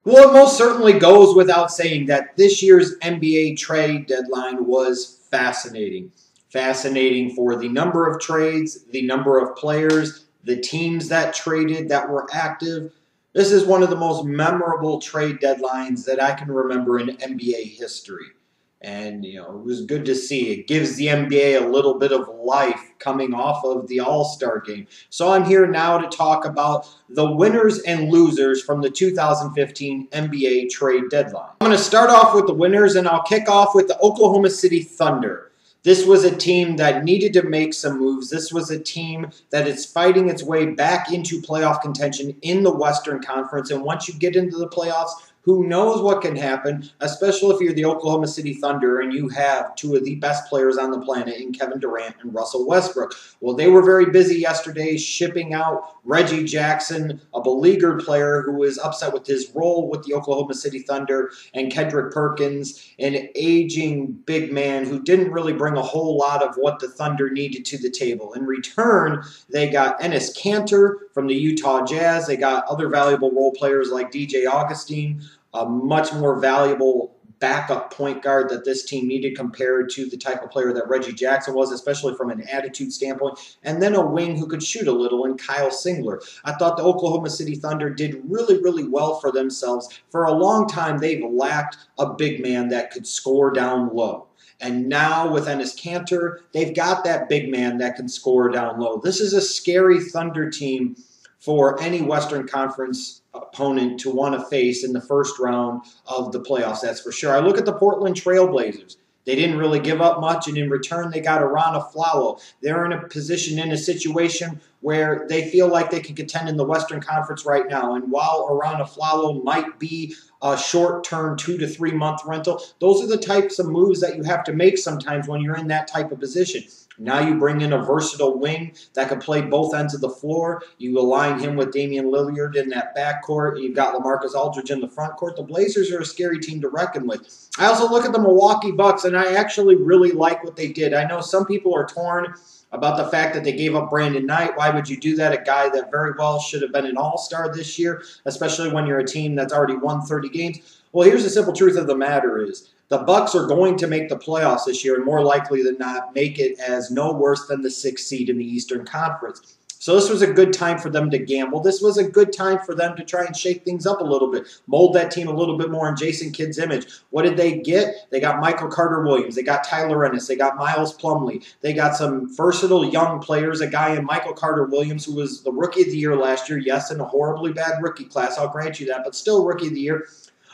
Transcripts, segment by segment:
Well, it most certainly goes without saying that this year's NBA trade deadline was fascinating. Fascinating for the number of trades, the number of players, the teams that traded that were active. This is one of the most memorable trade deadlines that I can remember in NBA history. And, it was good to see. It gives the NBA a little bit of life coming off of the All-Star game. So I'm here now to talk about the winners and losers from the 2015 NBA trade deadline. I'm going to start off with the winners, and I'll kick off with the Oklahoma City Thunder. This was a team that needed to make some moves. This was a team that is fighting its way back into playoff contention in the Western Conference. And once you get into the playoffs, who knows what can happen, especially if you're the Oklahoma City Thunder and you have two of the best players on the planet in Kevin Durant and Russell Westbrook. Well, they were very busy yesterday shipping out Reggie Jackson, a beleaguered player who was upset with his role with the Oklahoma City Thunder, and Kendrick Perkins, an aging big man who didn't really bring a whole lot of what the Thunder needed to the table. In return, they got Enes Kanter from the Utah Jazz. They got other valuable role players like DJ Augustine, a much more valuable backup point guard that this team needed compared to the type of player that Reggie Jackson was, especially from an attitude standpoint, and then a wing who could shoot a little in Kyle Singler. I thought the Oklahoma City Thunder did really, really well for themselves. For a long time, they've lacked a big man that could score down low. And now with Enes Kanter, they've got that big man that can score down low. This is a scary Thunder team for any Western Conference opponent to want to face in the first round of the playoffs, that's for sure. I look at the Portland Trailblazers. They didn't really give up much, and in return, they got Arron Afflalo. They're in a situation where they feel like they can contend in the Western Conference right now. And while Arron Afflalo might be a short-term 2 to 3 month rental, those are the types of moves that you have to make sometimes when you're in that type of position. Now you bring in a versatile wing that can play both ends of the floor. You align him with Damian Lillard in that backcourt. You've got LaMarcus Aldridge in the front court. The Blazers are a scary team to reckon with. I also look at the Milwaukee Bucks, and I actually really like what they did. I know some people are torn about the fact that they gave up Brandon Knight. Why would you do that? A guy that very well should have been an all-star this year, especially when you're a team that's already won 30 games. Well, here's the simple truth of the matter is the Bucks are going to make the playoffs this year and more likely than not make it as no worse than the 6th seed in the Eastern Conference. So this was a good time for them to gamble. This was a good time for them to try and shake things up a little bit, mold that team a little bit more in Jason Kidd's image. What did they get? They got Michael Carter-Williams. They got Tyler Ennis. They got Miles Plumlee. They got some versatile young players, a guy in Michael Carter-Williams who was the Rookie of the Year last year. Yes, in a horribly bad rookie class, I'll grant you that, but still Rookie of the Year.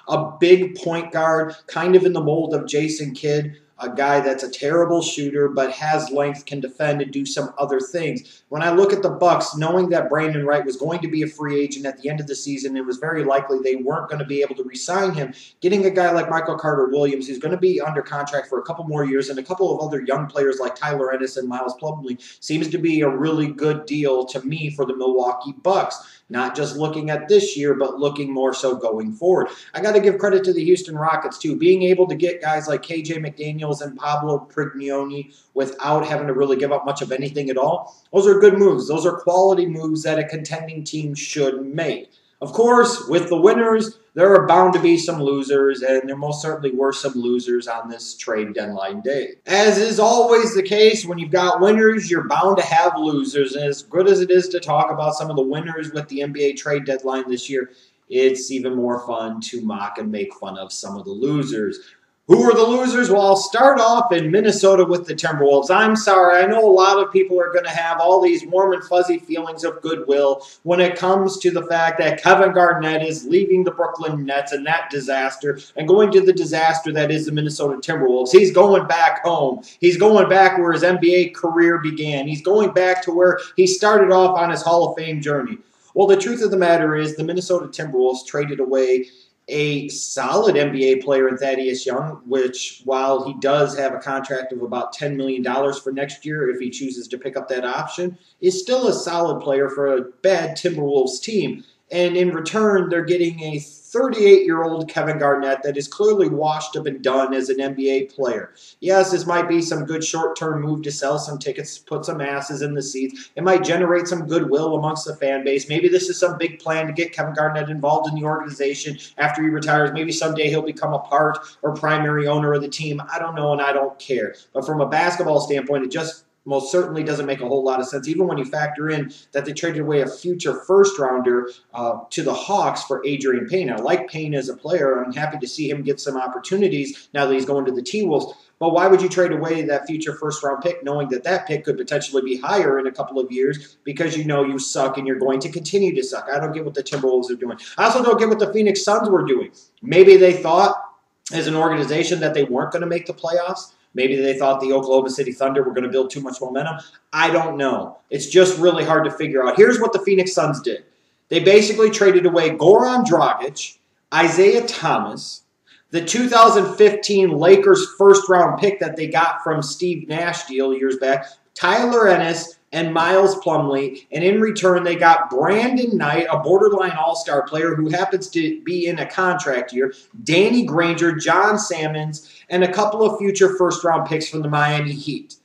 A big point guard, kind of in the mold of Jason Kidd, a guy that's a terrible shooter but has length, can defend, and do some other things. When I look at the Bucks, knowing that Brandon Wright was going to be a free agent at the end of the season, it was very likely they weren't going to be able to re-sign him. Getting a guy like Michael Carter-Williams, who's going to be under contract for a couple more years, and a couple of other young players like Tyler Ennis and Miles Plumlee, seems to be a really good deal to me for the Milwaukee Bucks. Not just looking at this year, but looking more so going forward. I got to give credit to the Houston Rockets, too. Being able to get guys like KJ McDaniels and Pablo Prigioni without having to really give up much of anything at all, those are good moves. Those are quality moves that a contending team should make. Of course, with the winners, there are bound to be some losers, and there most certainly were some losers on this trade deadline day. As is always the case, when you've got winners, you're bound to have losers. And as good as it is to talk about some of the winners with the NBA trade deadline this year, it's even more fun to mock and make fun of some of the losers. Who are the losers? Well, I'll start off in Minnesota with the Timberwolves. I'm sorry. I know a lot of people are going to have all these warm and fuzzy feelings of goodwill when it comes to the fact that Kevin Garnett is leaving the Brooklyn Nets and that disaster and going to the disaster that is the Minnesota Timberwolves. He's going back home. He's going back where his NBA career began. He's going back to where he started off on his Hall of Fame journey. Well, the truth of the matter is the Minnesota Timberwolves traded away a solid NBA player in Thaddeus Young, which, while he does have a contract of about $10 million for next year if he chooses to pick up that option, is still a solid player for a bad Timberwolves team. And in return, they're getting a 38-year-old Kevin Garnett that is clearly washed up and done as an NBA player. Yes, this might be some good short-term move to sell some tickets, put some asses in the seats. It might generate some goodwill amongst the fan base. Maybe this is some big plan to get Kevin Garnett involved in the organization after he retires. Maybe someday he'll become a part or primary owner of the team. I don't know, and I don't care. But from a basketball standpoint, it just most certainly doesn't make a whole lot of sense, even when you factor in that they traded away a future first-rounder to the Hawks for Adrian Payne. I like Payne as a player. I'm happy to see him get some opportunities now that he's going to the T-Wolves. But why would you trade away that future first-round pick knowing that that pick could potentially be higher in a couple of years because you know you suck and you're going to continue to suck? I don't get what the Timberwolves are doing. I also don't get what the Phoenix Suns were doing. Maybe they thought as an organization that they weren't going to make the playoffs. Maybe they thought the Oklahoma City Thunder were going to build too much momentum. I don't know. It's just really hard to figure out. Here's what the Phoenix Suns did. They basically traded away Goran Dragic, Isaiah Thomas, the 2015 Lakers first-round pick that they got from Steve Nash deal years back, Tyler Ennis, and Miles Plumlee, and in return they got Brandon Knight, a borderline all-star player who happens to be in a contract year, Danny Granger, John Salmons, and a couple of future first-round picks from the Miami Heat.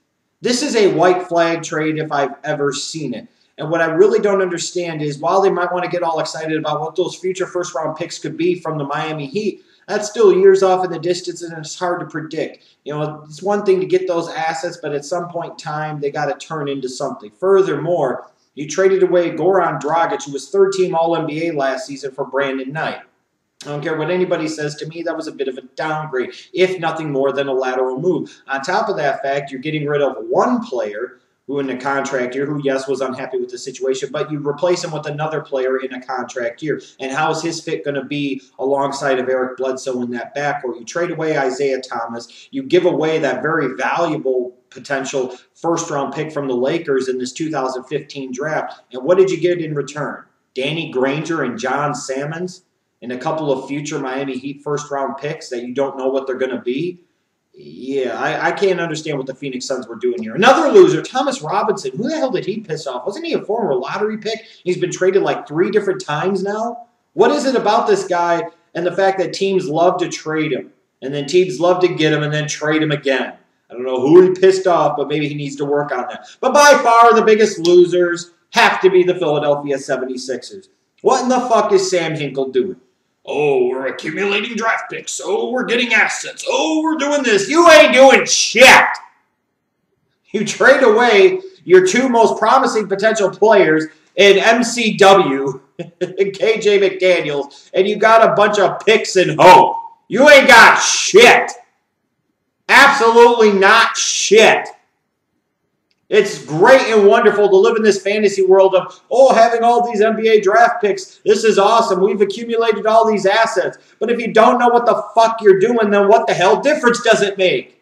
This is a white flag trade if I've ever seen it. And what I really don't understand is while they might want to get all excited about what those future first-round picks could be from the Miami Heat, that's still years off in the distance, and it's hard to predict. You know, it's one thing to get those assets, but at some point in time, they got to turn into something. Furthermore, you traded away Goran Dragic, who was third-team All-NBA last season, for Brandon Knight. I don't care what anybody says to me, that was a bit of a downgrade, if nothing more than a lateral move. On top of that fact, you're getting rid of one player who in a contract year, who, yes, was unhappy with the situation, but you replace him with another player in a contract year. And how is his fit going to be alongside of Eric Bledsoe in that backcourt? You trade away Isaiah Thomas. You give away that very valuable potential first-round pick from the Lakers in this 2015 draft. And what did you get in return? Danny Granger and John Salmons and a couple of future Miami Heat first-round picks that you don't know what they're going to be? Yeah, I can't understand what the Phoenix Suns were doing here. Another loser, Thomas Robinson. Who the hell did he piss off? Wasn't he a former lottery pick? He's been traded like 3 different times now. What is it about this guy and the fact that teams love to trade him, and then teams love to get him and then trade him again? I don't know who he pissed off, but maybe he needs to work on that. But by far, the biggest losers have to be the Philadelphia 76ers. What in the fuck is Sam Hinkle doing? Oh, we're accumulating draft picks. Oh, we're getting assets. Oh, we're doing this. You ain't doing shit. You trade away your 2 most promising potential players in MCW and KJ McDaniels, and you got a bunch of picks and hope. You ain't got shit. Absolutely not shit. It's great and wonderful to live in this fantasy world of, oh, having all these NBA draft picks. This is awesome. We've accumulated all these assets. But if you don't know what the fuck you're doing, then what the hell difference does it make?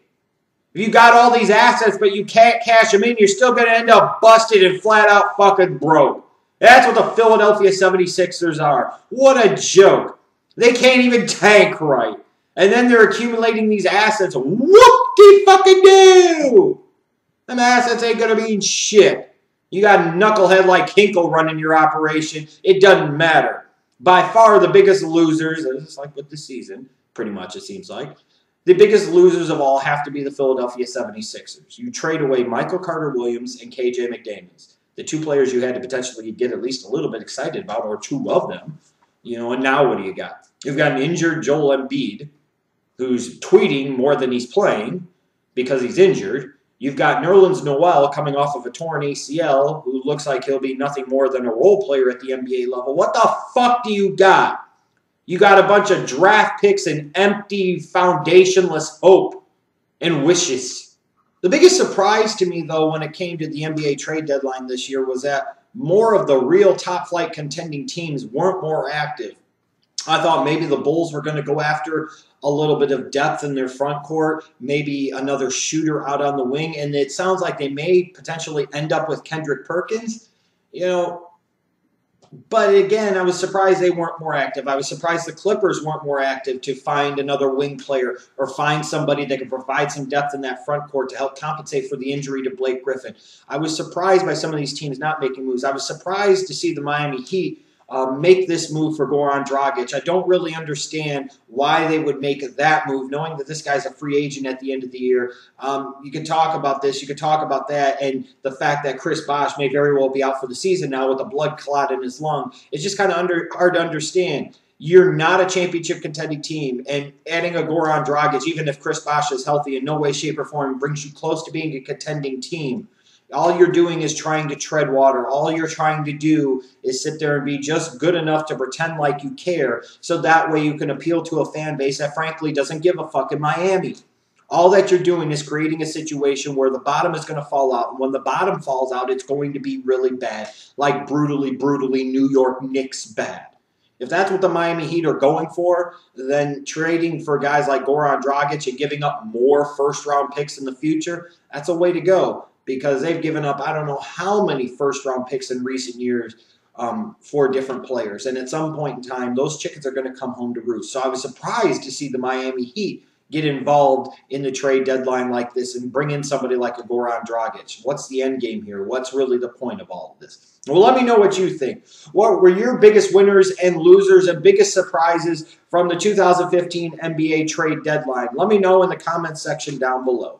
If you got all these assets, but you can't cash them in, you're still going to end up busted and flat out fucking broke. That's what the Philadelphia 76ers are. What a joke. They can't even tank right. And then they're accumulating these assets. Whoop-de-fucking-do! Them assets ain't going to mean shit. You got a knucklehead like Hinkle running your operation. It doesn't matter. By far the biggest losers, just like with the season, pretty much it seems like, the biggest losers of all have to be the Philadelphia 76ers. You trade away Michael Carter-Williams and KJ McDaniels, the 2 players you had to potentially get at least a little bit excited about, or 2 of them. You know, and now what do you got? You've got an injured Joel Embiid, who's tweeting more than he's playing because he's injured. You've got Nerlens Noel coming off of a torn ACL, who looks like he'll be nothing more than a role player at the NBA level. What the fuck do you got? You got a bunch of draft picks and empty, foundationless hope and wishes. The biggest surprise to me, though, when it came to the NBA trade deadline this year was that more of the real top-flight contending teams weren't more active. I thought maybe the Bulls were going to go after a little bit of depth in their front court, maybe another shooter out on the wing, and it sounds like they may potentially end up with Kendrick Perkins. You know, but again, I was surprised they weren't more active. I was surprised the Clippers weren't more active to find another wing player or find somebody that could provide some depth in that front court to help compensate for the injury to Blake Griffin. I was surprised by some of these teams not making moves. I was surprised to see the Miami Heat make this move for Goran Dragic. I don't really understand why they would make that move, knowing that this guy's a free agent at the end of the year. You can talk about this, you can talk about that, and the fact that Chris Bosh may very well be out for the season now with a blood clot in his lung. It's just kind of hard to understand. You're not a championship contending team, and adding a Goran Dragic, even if Chris Bosh is healthy, in no way, shape, or form brings you close to being a contending team. All you're doing is trying to tread water. All you're trying to do is sit there and be just good enough to pretend like you care, so that way you can appeal to a fan base that frankly doesn't give a fuck in Miami. All that you're doing is creating a situation where the bottom is going to fall out. And when the bottom falls out, it's going to be really bad, like brutally, brutally New York Knicks bad. If that's what the Miami Heat are going for, then trading for guys like Goran Dragic and giving up more first-round picks in the future, that's a way to go, because they've given up I don't know how many first-round picks in recent years for different players. And at some point in time, those chickens are going to come home to roost. So I was surprised to see the Miami Heat get involved in the trade deadline like this and bring in somebody like a Goran Dragic. What's the end game here? What's really the point of all of this? Well, let me know what you think. What were your biggest winners and losers and biggest surprises from the 2015 NBA trade deadline? Let me know in the comments section down below.